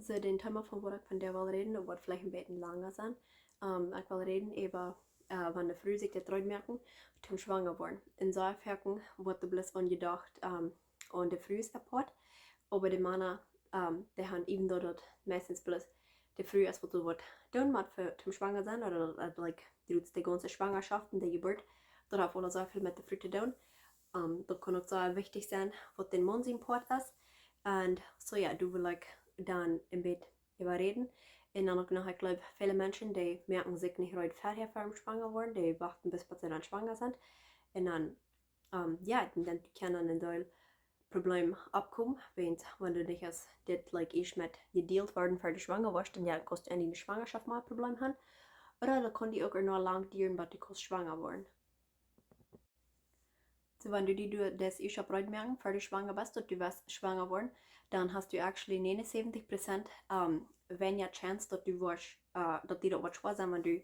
so den Thema von wat ik van der wil reden, of wat vielleicht ein bisschen langer sein. Ich will reden über, wann de Frau sich das merken, zum schwanger worden. In so Färken wird bloß an gedacht, an de Frau Apport, aber die Männer, die haben eben dort meistens bloß die Frau als was du was tun macht für zum schwanger sein, oder like, die ganze Schwangerschaft und die Geburt, dort hat alles so viel mit der Frau zu tun. Das kann auch so wichtig sein, was den Mann import ist. Und so ja, du willst like, dann im Bett überreden. Und dann auch noch, ich glaube, viele Menschen, die merken sich nicht heute fertig vor schwanger worden, die warten bis sie dann schwanger sind. Und dann, ja, dann können ein Teil Problem abkommen, wenn du dich als das like ich mit gedealt worden für die schwanger warst, dann ja, kannst du in die Schwangerschaft mal ein Problem haben. Oder da kann die auch noch lang dauern, bis du kannst schwanger werden. So, wenn du das schon bereit merken, für die schwanger bist, dass du wirst schwanger worden, dann hast du actually 79% weniger Chance, dass du wirst, dass die da was schwer sein, wenn du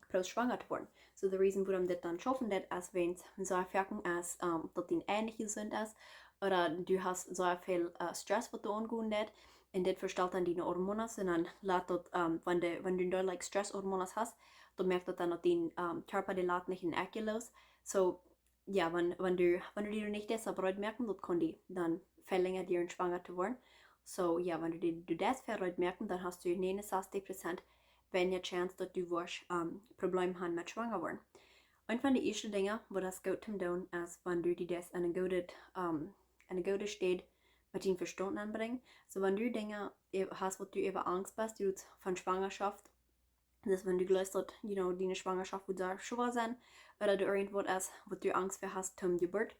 bloß schwanger worden. So, the reason, warum das dann schaffen, das ist, wenn es so erfahren ist, dass die ähnlich sind ist, oder du hast so viel Stress, was du angehen lässt, und das verstellt dann deine Hormone, und dann lässt das, wenn du da like Stresshormone hast, dann merkt das dann, dass dein Körper die lässt nicht in Ecke los. So, ja, wenn du dir nicht das bereit merken, das kann die dann viel länger dir schwanger zu werden. So, ja, wenn du das bereit merken, dann hast du 69% weniger Chance, dass du Probleme haben mit schwanger werden. Und von den ersten Dingen, wo das gut zu tun ist, wenn du dir das in eine gute State mit dem Verstand anbringen. So, wenn du Dinge hast, wo du über Angst bist, die von Schwangerschaft, das wenn du glaubst, dass deine Schwangerschaft wird sehr schwer sein, oder du irgendwas ist, wo du Angst für hast zum Geburt.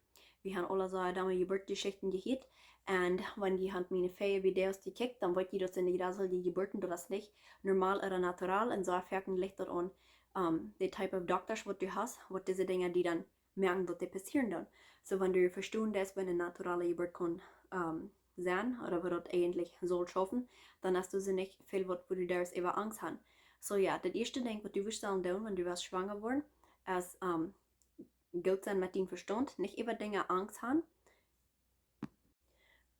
Wir haben alle so eine Geburtsgeschichten gehört, und wenn die haben meine Fähe Videos gekickt, dann wollt ihr das in jeder soll die Geburten, das nicht normal oder natural, und so färken liegt das an the type of doctors, was du hast, was diese Dinge, die dann merken, dass die passieren dann. So, wenn du verstehen das, wenn eine naturale Geburt kann sein, oder was das eigentlich soll schaffen, dann hast du sie nicht viel, wo du da über Angst hast. So ja, das erste Ding, was du wirst dann tun, wenn du wirst schwanger worden, ist gut sein mit dem Verstand, nicht über Dinge Angst haben,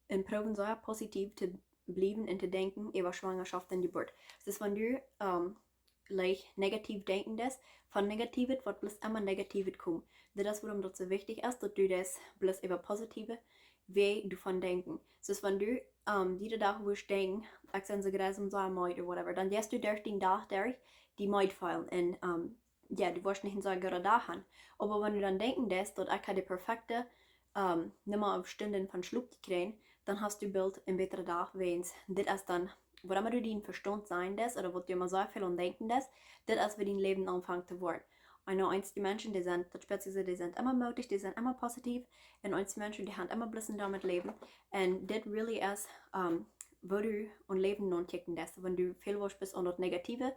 und proben so positiv zu bleiben und zu denken über Schwangerschaft und Geburt. Das ist, wenn du like, negativ denken das, von Negatives wird bloß immer Negatives kommen. Das ist, warum das so wichtig ist, dass du das bloß über Positive, wie du von denken. Das ist, wenn du jeden Tag wirst denken, ich sage so gerade so ein Meid oder whatever, dann gehst du durch den Tag durch die Meid fallen und ja, du wirst nicht so einen guten Tag haben. Aber wenn du dann denken lässt, dass ich die perfekte Nummer auf Stunden von Schluck kriegen, dann hast du Bild im besseren Tag, wenn es das ist dann, wo immer du deinen Verstand sein lässt, oder wo du immer so viel und denken lässt, das ist, wie dein Leben anfängt zu werden. Und noch eins, die Menschen, die sind, das Spezielle, die sind immer mutig, die sind immer positiv, und eins, die Menschen, die haben immer bisschen damit leben. Und das really ist, wo du und Leben nun kicken lässt. Wenn du viel was bist und das Negative,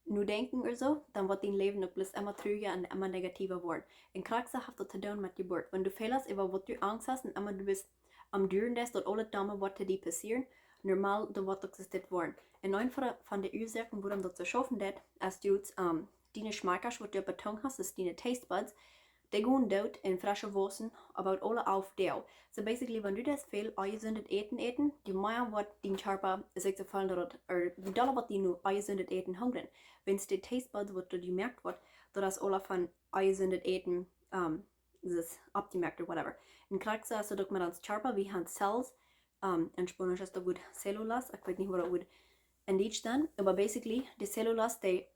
nur denken oder so, dann wird dein Leben noch bloß immer trüger und immer negativer werden. In Krankheit hat das zu tun mit Geburt. Wenn du fehlst, über was du Angst hast, und immer du bist am Düren des, dass alle Dinge, was dir passieren, normal, da wird das werden. Und eine von den Ursachen, warum das so schaffen wird, ist, du deine Schmackers, was du betont hast, ist deine Taste Buds, die gehen dort in frische Wasser, aber alle auf dir. So basically, wenn du das viel ungesundet Eten, die mehr wird dein Körper sich zu fallen, oder die doller wird die nur ungesundet Eten hungern. Wenn es die Taste Buds, was du merkst, wird, dass alle von ungesundet Eten ist abgemerkt oder whatever. In Krankheit ist das mit uns Körper, wie haben Cells, in Spanisch ist das gut Cellulas, ich weiß nicht, was das gut in Deutsch dann, aber basically, die Cellulas, die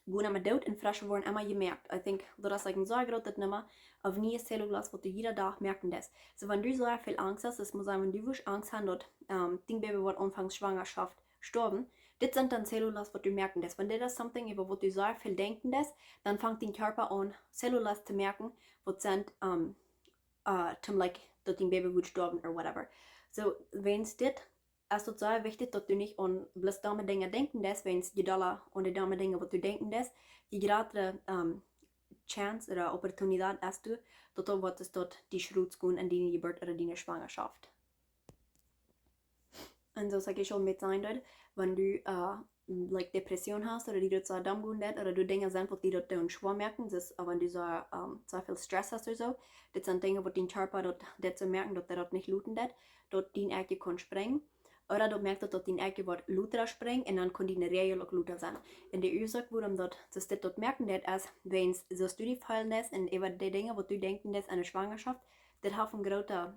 gehen immer dort und frisch werden immer gemerkt. Ich denke, das ist ein so großes Nummer auf neue Cellulas, was du jeden Tag merken das. So, wenn du so viel Angst hast, das muss sein, wenn du Angst hast, dass dein Baby wird anfangs Schwangerschaft sterben, das sind dann Cellulas, was du merken das. Wenn das something über was du so viel denken das, dann fängt dein Körper an, Cellulas zu merken, was sind, like, dass dein Baby wird sterben oder whatever. So, wenn es das ist es sehr wichtig, dass du nicht an bloß dumme Dinge denken lässt, wenn es die Dollar und die dumme Dinge, was du denken lässt, die gerade Chance oder Opportunität hast du, dass du wirst dort die Schritt gehen in deine Geburt oder deine Schwangerschaft. Und so sage ich schon mit sein dort, wenn du like Depression hast oder die dort so dumm gehen oder du Dinge sind, die dort schwer merken, das ist, wenn du so viel Stress hast oder so, das sind Dinge, wo dein Körper dort so merken, dass der dort nicht looten dort dein Ecke kann springen. Oder du merkst dat die Ecke wat luter springt en dan kon die reëel ook luter zijn. En de oorzaak waarom dat ze dit merken dat is, wens zo studiefallen is en over die dingen wat du denken is aan de zwangerschaft, dat heeft een grote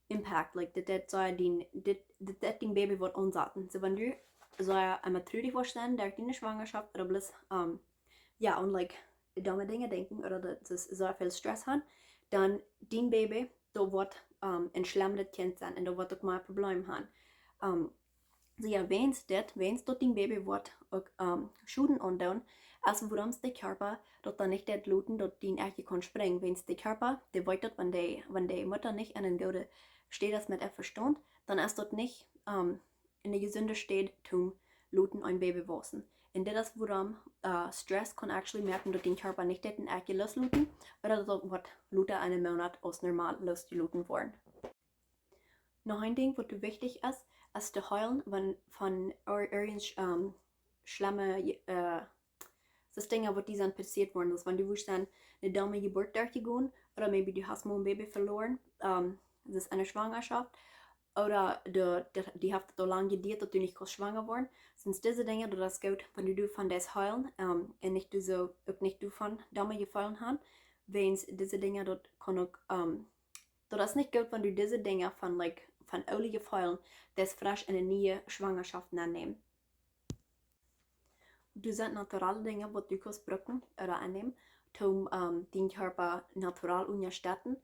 impact. Like dat die baby wordt onzaten. So wenn du so einmal traurig warst dann, durch die Schwangerschaft oder bloß ja und like dumme Dinge denken oder das so viel Stress haben, dann dein Baby da wird ein schlimmes Kind sein und da wird auch mal ein Problem haben. So ja, wenn's dort dein Baby wird auch Schuden andauern, also worum der Körper dort dann nicht dort luten, dort den Ecke kann springen. Wenn's der Körper, der weiß dort, wenn die Mutter nicht an den Gode steht, das mit Verstand, dann ist dort nicht in der gesunde steht, zum luten ein Baby wachsen. Und das ist, worum Stress kann actually merken, dass den Körper nicht dort in Ecke losluten, oder dort wird Luter einen Monat aus normal losluten worden. Noch ein Ding, was wichtig ist zu heulen, wenn von irgendwelchen schlimme das Dinge, was die sind passiert worden ist. Wenn du willst dann eine dumme Geburt durchgehen, oder maybe du hast mal ein Baby verloren, das ist eine Schwangerschaft, oder die hat so lange gedauert, dass du nicht schwanger worden. Sind diese Dinge, dass das gut, wenn du von das heulen und nicht du so, auch nicht du von dumme gefallen hast, wenn diese Dinge dort kann auch das ist nicht gut, wenn du diese Dinge von Olie gefallen, das frisch in eine neue Schwangerschaft annehmen. Du sind naturale Dinge, die du kannst brauchen oder annehmen, um den Körper natural unterstützen,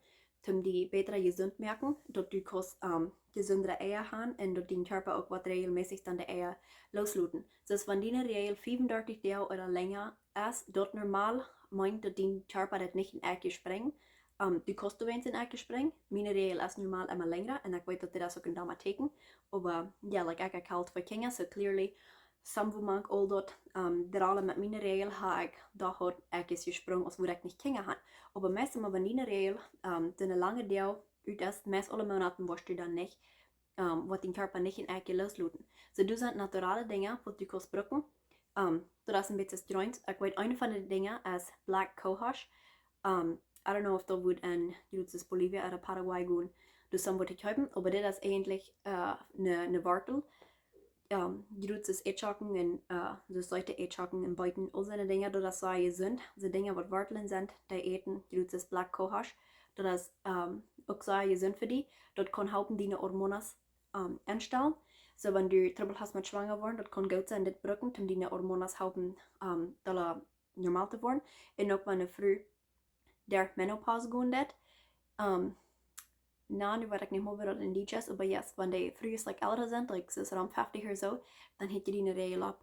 um die besser gesund merken, dass du kannst gesündere Eier haben und dass dein Körper auch was regelmäßig dann die Eier losluten. Das ist, wenn die real 35 Tage oder länger ist, dort normal meint, dass dein Körper das nicht in Ecke springt. Du kannst du wenigstens in Ecke springen. Meine Regel ist normal immer länger und ich weiß, dass das auch in Dama teken. Aber ja, like ich kalt für Kinder, so clearly, some of mag all dort, der alle mit meiner Regel habe ich da hat ich gesprungen, als wo ich nicht Kinder habe. Aber meistens wenn die Regel, eine lange Dauer ut ist, meist alle Monaten wirst du dann nicht, wird den Körper nicht in Ecke losluten. So du sind naturale Dinge, die du kannst brauchen. Das ist ein bisschen strange. Ich weiß, eine von den Dingen ist Black Cohosh. I don't know if da would in Bolivia oder Paraguay gehen, das haben wir kaufen, aber das ist eigentlich eine Wartel. Das ist Echaken und das Leute Echaken in Beuten, all seine Dinge, das so sind, die Dinge, die Warteln sind, die eten, das ist Black Cohosh, das ist auch so gesund für die, dort kann helfen, die Hormones einstellen. So wenn du Trouble hast mit schwanger worden, das kann gut sein, das brücken, um die Hormones helfen, normal zu werden. Und auch wenn du früh der Menopause gehen wird. Nu weet ik niet meer wat in die is, aber yes, wenn die frühest älter sind, so around 50 oder so, dann hebt je die eine Regel ab.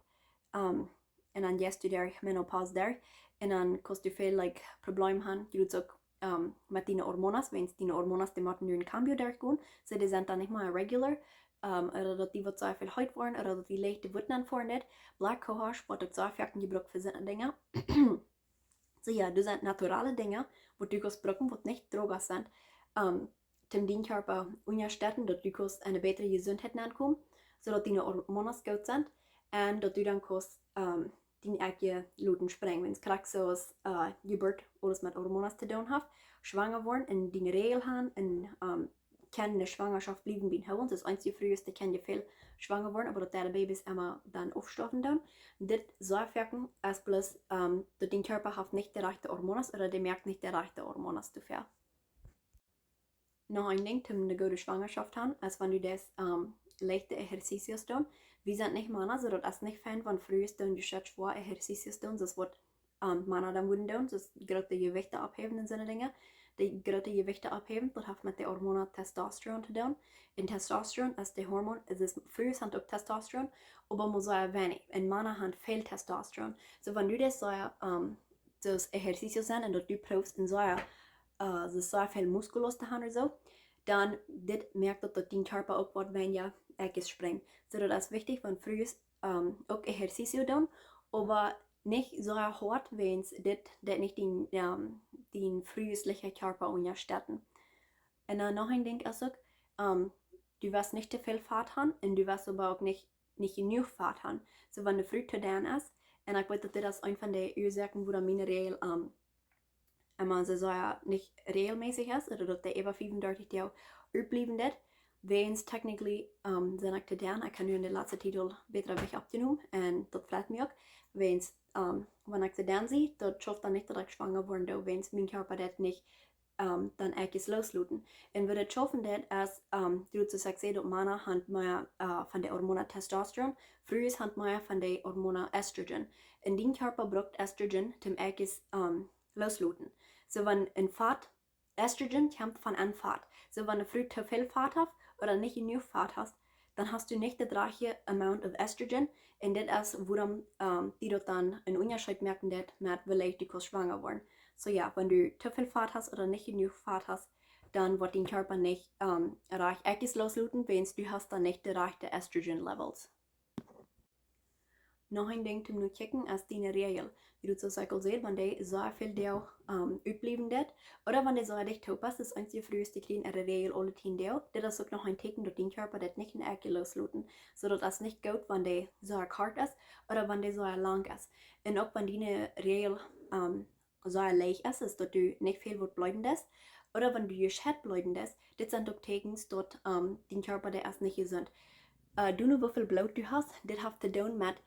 Und dann gehst du der Menopause der, und dann kannst du viel Probleme haben, die du auch mit deinen Hormonen, wenn deine Hormonen die machen nur ein Cambio durchgehen, so die sind dann nicht mehr regular, oder dass die so viel Haut waren, oder dass die leichte Wunden anfahren nicht. Black Cohosh wird auch so viel gebraucht für solche Dinge. So ja, das sind naturale Dinge, die du kannst brauchen, die nicht Drogen sind, um den Körper unterstützen, dass du kannst eine bessere Gesundheit ankommen, sodass deine Hormone gut sind und dass du dann kannst deine eigene Luten sprengen. Wenn es gerade so ist, Geburt alles mit Hormonen zu tun hat, schwanger worden und deine Regel haben und kann eine Schwangerschaft bleiben wie Hauen. Das einzige früheste kann ja viel schwanger worden, aber dass die Babys immer dann aufstoffen dann. Das soll wirken, als bloß, dass dein Körper hat nicht die rechte Hormone oder der merkt nicht die rechte Hormone zu viel. Noch ein Ding, um eine gute Schwangerschaft haben, als wenn du das leichte Exercicios tun. Wir sind nicht Männer, so das ist nicht Fan von frühest und du schätzt vor Exercicios tun, das wird Männer dann würden tun, das gerade die Gewichte abheben in seine Dinge. Die gerade Gewichte abheben, das hat mit der Hormone Testosterone zu tun. Und Testosteron ist der Hormon, es ist früher sind auch Testosteron, aber man soll wenig. Und Männer haben viel Testosteron. So wenn du das so das Exercicios sind und du probst in so viel Muskulus zu haben oder so, dann merkt dass dein Körper auch was weniger springt. So das ist wichtig, wenn früher auch Exercicio tun, aber nicht so hart, wenn es nicht den frühestlichen Körper unterstützen. Und dann noch ein Ding ist auch, du wirst nicht zu viel Fett haben und du wirst aber auch nicht genug Fett haben. So wenn du früh zu tun ist, und ich weiß, dass das eine von den Ursachen, wo meine Regel immer so nicht regelmäßig ist, oder dass der über 35 Jahre überblieben wird, Weens technically zijn ik te doen. Ik kan nu in de laatste titel beter weg opgenomen en dat valt me ook. Weens wanneer ik te doen zie, dat schafft dan niet dat ik schwanger word, weens mijn körper dat niet dan ergens loslaten. En wat het schaffen dat is, doet zoals ik zei, dat mannen hand meer van de hormonen Testosterone, frues hand meer van de hormonen Estrogen. En die Körper braucht Estrogen zum ergens loslaten. So wenn ein Fahrt, Estrogen kommt von einem Fahrt. So wenn eine Frau zu viel Fahrt hat oder nicht genug Fahrt hast, dann hast du nicht die gleiche Amount of Estrogen. Und das ist, warum die dort dann einen Unterschied merken, mit vielleicht du schwanger werden. So ja, wenn du zu viel Fahrt hast oder nicht genug Fahrt hast, dann wird dein Körper nicht reich etwas loslassen, wenn du hast dann nicht die rechte Estrogen-Levels. Nog een ding om te kijken is die regel. Je doet zoals ik al zei, wanneer je zo veel deel uitblijven dat, oder wanneer je zo dicht toepast, is eins je vroeger te krijgen een regel alle 10 deel. Dat is ook nog een teken dat die Körper dat niet in elke loslaten, zodat het niet goed wanneer zo kort is, oder wanneer zo lang is. En ook wanneer die regel zo leeg is dat du niet veel wordt blijven is, oder wanneer je schat blijven is, dit zijn ook tekens dat die Körper dat is niet gezond. Du nur wie viel Blut du hast, das hat zu tun mit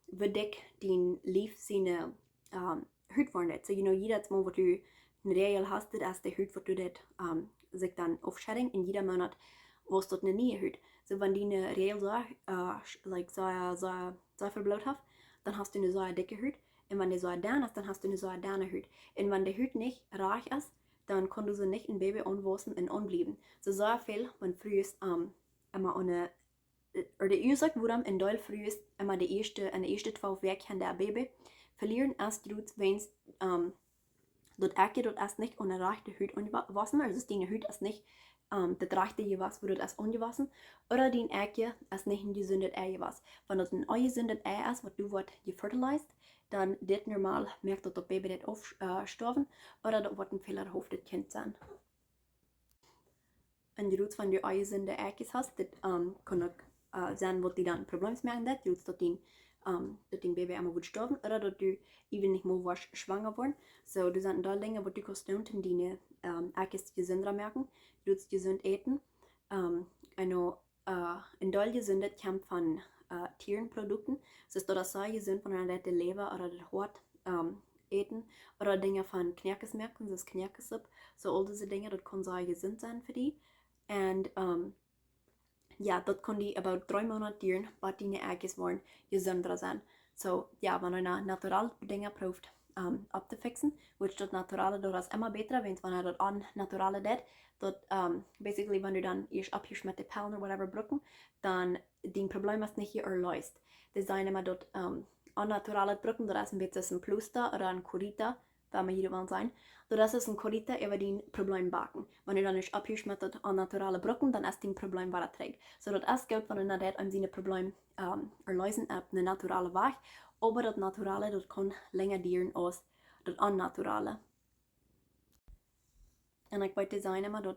wie dick dein Lief seine Haut wird. So, jedes Mal, wo du eine Regel hast, das ist die Haut, wo du das sich dann aufschädigen. In jedem Monat hast du eine neue Haut. So, wenn deine Regel so viel Blut hat, dann hast du eine so dicke Haut. Und wenn die so dünn ist, dann hast du eine so dünne Haut. Und wenn die Haut nicht reich ist, dann kannst du sie nicht ein Baby anwachsen und anbleiben. So viel, wenn früher immer eine oder die Ursache, warum in Deutschland früher immer in den ersten 12 Wochen der Baby verlieren, ist, wenn das Ecke dort erst nicht ohne rechte Haut angewaschen, also die Haut ist nicht das rechte Gewass, wo das erst angewaschen, oder die Ecke ist nicht ein gesundes Eigewass. Wenn das ein ungesundes Ei ist, was du gefertilisiert, dann das normal merkt das Baby das aufstorben, oder das wird ein fehlerhaftes Kind sein. Und wenn du ungesunde Eckes hast, das kann auch zijn wat die dan problemen merken dat, dus dat die baby einmal wird sterben oder dass du even nicht mehr schwanger worden. So, das sind da Dinge, wo du kannst tun, die erst gesünder merken. Du kannst gesund eten. In Deutschland gesündet kommt von Tierenprodukten. Das ist das so gesund, wenn man die Leber oder das Hort eten oder Dinge von Knirkes merken, das Knirkesuppe. So, all diese Dinge, das kann so gesund sein für die. Und ja, dat kon die about 3 Monate duren, wat die Eggjes waren gezonder zijn. So, ja, wenn er naturale Dinge proeft op te fixen, which dat naturale door is immer beter, want wanneer dat on-naturale deed, dat basically, wenn du dann eerst abhörst mit den Pillen oder whatever brücken, dann die Problem ist nicht hier erlöst. Das sind immer dort on-naturale brücken, das ist ein bisschen ein Pluster oder ein Kurita, wenn wir hier wollen sein. Das ist ein Kurita über den Problem backen. Wenn du dann nicht abhörst mit den naturalen Brücken, dann ist das Problem weiter trägt. So, das ist gut, wenn du nicht seine Problem erlösen auf eine naturale Weg, aber das Naturale, das kann länger dauern als das Unnaturale. Und ich wollte sagen immer, dass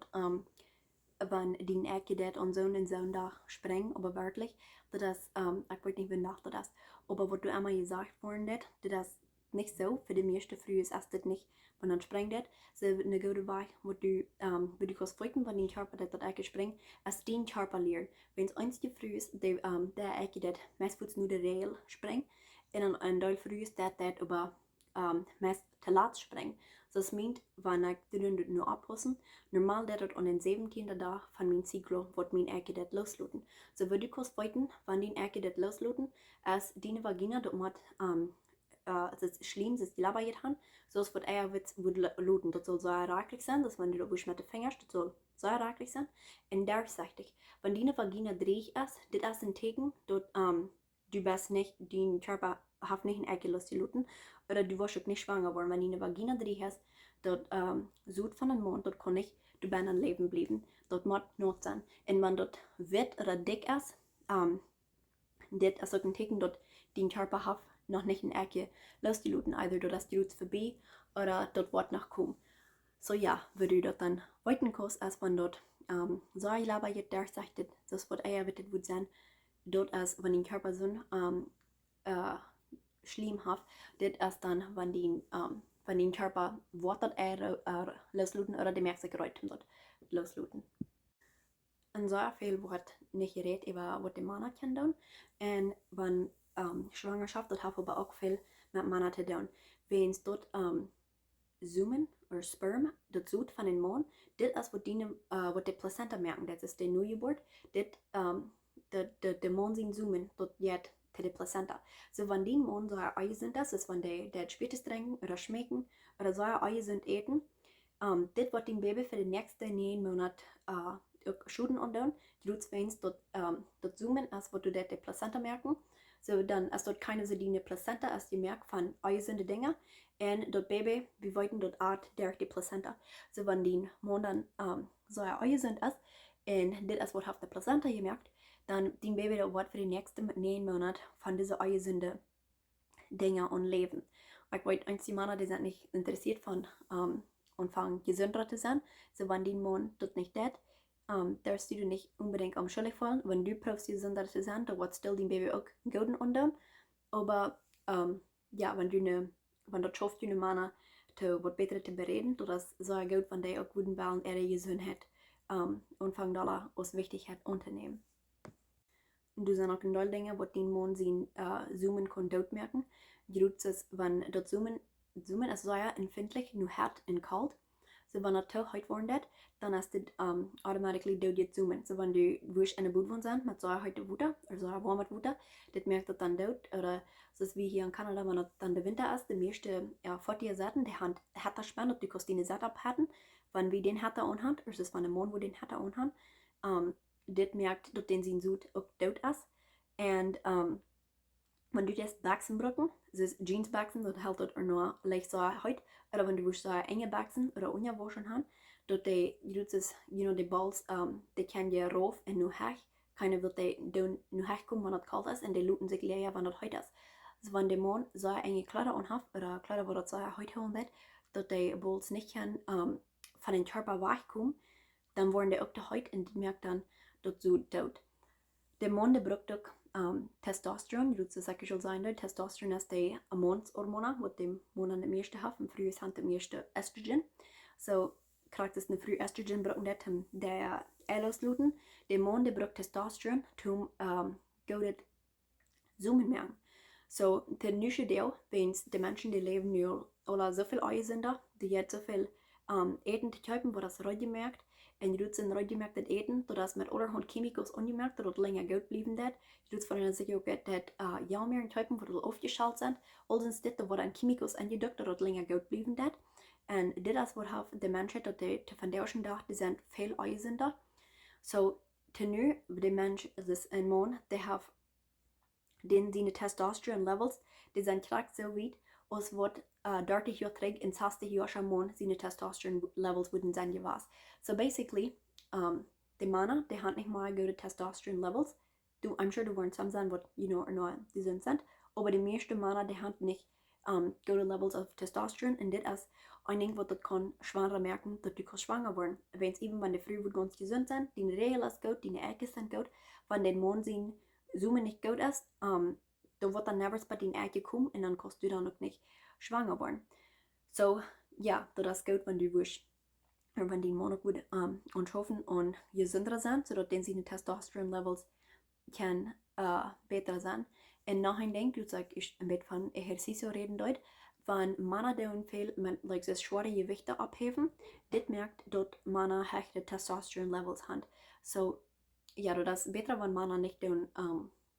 wenn die Ecke das und so da springen, aber wirklich, das ist, ich weiß nicht, wie nach das ist, aber was du einmal gesagt worden, das ist nicht so, für die meisten Früh ist das nicht, wenn dann springt das, so eine gute Weg, wo du kannst folgen, wenn dein Körper das Ecke springt, ist dein Körper leer. Wenn es eins die Früh ist, der Ecke das meistens nur der Rail springt, und ein Teil Früh ist das aber meist zu lat springen. So, das meint, wenn ich das nur abpassen, normal das an den 17. Tag von meinem Zyklus wird mein Ecke das loslassen. So, wenn du kannst folgen, wenn dein Ecke das loslassen, ist deine Vagina, das macht das Schleim, das die Leber jetzt haben, so es wird eher luten. Das soll sehr reichlich sein, dass wenn du da mit den Fingern, das soll sehr reichlich sein. Und da sage ich, wenn deine Vagina dreht ist, das ist ein Teken, dass du bist nicht, dein Körper hat nicht eine Ecke loszuluten, oder du wirst auch nicht schwanger worden. Wenn deine Vagina dreht ist, das Sud von dem Mond, das kann nicht, du bist am Leben bleiben. Das muss not sein. Und wenn das wet oder dick ist, das ist auch ein Teken, dass dein Körper hat noch nicht eine Ecke loszuluten, either dass die Roots vorbei oder dort wird noch kommen. So ja, würde ich das dann weiten kannst, als wenn dort so ein Leber jetzt der sagt, das wird eher wird gut sein, dort ist, wenn dein Körper so Schleim hat, das ist dann, wenn dein Körper wird das eher losluten oder die merkt sich gerade dort losluten. en zoveel wordt niet gereed over wat de mannen kan doen. En van zwangerschap, dat heeft aber ook veel met mannen te doen. Weens dat zoomen of sperm, dat zoet van een man, dit is wat de placenta merken, dat is de nieuwgeboorte, dit de man zien zoomen tot jet te de placenta. So van die man zo er eigen sind, das ist van de spätes trinken oder schmecken oder so er eigen sind eten, dit wordt die baby voor de nächste 9 maanden ook schuden onderdoen. Je doet weens dat zoomen als wat du dat de placenta merken. So dann als dort keine so die Placenta als die merkt van eigen dingen. En dat baby, we weten dat aard der die placenta. So wenn die man dann so er eigen ist en dit is wat heeft de placenta gemerkt, dann die baby dat wordt voor de nächste 9 maanden van deze eigen dingen und leben. Ich weiß, einige Männer, die sind nicht interessiert von anfangen gesünder zu sein. So wenn die Mann das nicht tut, darfst du nicht unbedingt am schuldig fallen. Wenn du probst gesünder zu sein, dann wird still die Baby auch gut und aber ja, wenn das schafft, die Männer was besser zu bereden, das ist sehr gut, wenn die auch guten Ballen ihre Gesundheit anfangen da als Wichtigkeit unternehmen. Und du sind auch ein Dinge, was die Mann sehen, zoomen kann dort merken. Wenn das Zoomen ist sehr empfindlich, nur hart und kalt. So wenn das zu heiß worden ist, dann ist das automatisch dort jetzt zoomen. So wenn du wurscht in der Boot wohnst mit sehr heißem Wetter, oder sehr warmes Wetter, das merkt das dann dort. Oder so ist wie hier in Kanada, wenn das dann der Winter ist, die meisten 40 Seiten, die hat das spannend, ob die Kostine Seite abhatten, wenn wir den hat anhand, oder das von dem Mond, wo den hat anhand, das merkt, dass den Sud auch dort ist. Und wenn du das Backsen brücken, das Jeans Backsen, das hält das nur leicht so heute, oder wenn du so enge Backsen oder ungewaschen hast, dass die Balls, die können ja rauf und nur hoch, keiner wird die nur hochkommen, wenn das kalt ist, und die looten sich leer, wenn das heute ist. Also wenn der Mann so enge Kleider anhat, oder Kleider, wo das so heute haben wird, dass die Balls nicht können, von den Körper wegkommen, dann werden die auch da heute und die merkt dann, dass so dort. Der Mann, der braucht auch Testosterone, das ist schon sein, Testosterone ist die Mannshormone, was die Männer am meisten haben, früher ist am meisten Estrogen. So kriegt es eine frühe Estrogen, brauchen die, der auslösen. Der Mann, der braucht Testosterone, um gut zoomen merken. So, der nächste Teil, wenn die Menschen, die leben nur alle so viel Eier sind, die jetzt so viel eten zu kaufen, wo das Röde merkt, en je doet zijn rödgemerkt dat eten, zodat met allerhand chemicals ongemerkt, dat het länger goed blijven dat. Je doet van zich ook dat ja meer in typen, waar het afgeschalt zijn. Al zijn dit, er worden chemicals ingedrukt, dat het länger goed blijven dat. En dit is wat heeft de mensheid, dat die te vandaag dag, die zijn veel eieren zijn dat. So, ten nu, de mens, dus een man, die heeft zijn testosterone levels, die zijn krijgt zo weit, als wat 30 jaar terug en 60 jaar schon man zijn testosterone levels worden zijn geweest. So basically, die Männer, die haben nicht mal gute Testosterone levels. I'm sure du werden some sein, wat or not, die sind. Aber die meisten Männer, die haben nicht gute levels of Testosterone. Und das ist ein Ding, was das kann Schwangere merken, dass du kannst schwanger werden. Wenn es eben, wenn die Früh ganz gesund sind, die Regel ist gut, die Ecke sind gut. Wenn der Mann sehen, Zoomen nicht gut ist, dann wird dann never bei den Ecke kommen und dann kannst du dann auch nicht schwanger werden. So, ja, das ist gut, wenn du willst. Und wenn die Männer gut anschaffen und gesünder sind, sodass dann seine Testosterone-Levels kann besser sein. Und nachher denke ich ein bisschen von Exercicio reden dort, wenn Männer dann viel mit so schwere Gewichte abheben, das merkt, dass Männer höhere Testosterone-Levels haben. So, ja, das ist besser, wenn Männer nicht dann,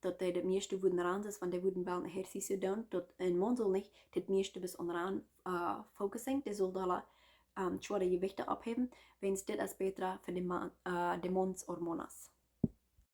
dass die das meiste würden ran ist, wenn die würden wel ein Exercicio tun, dass ein Mann soll nicht das meiste bis ran fokussen, der soll da schwere Gewichte abheben, wenn es das ist besser für die Mannshormone ist.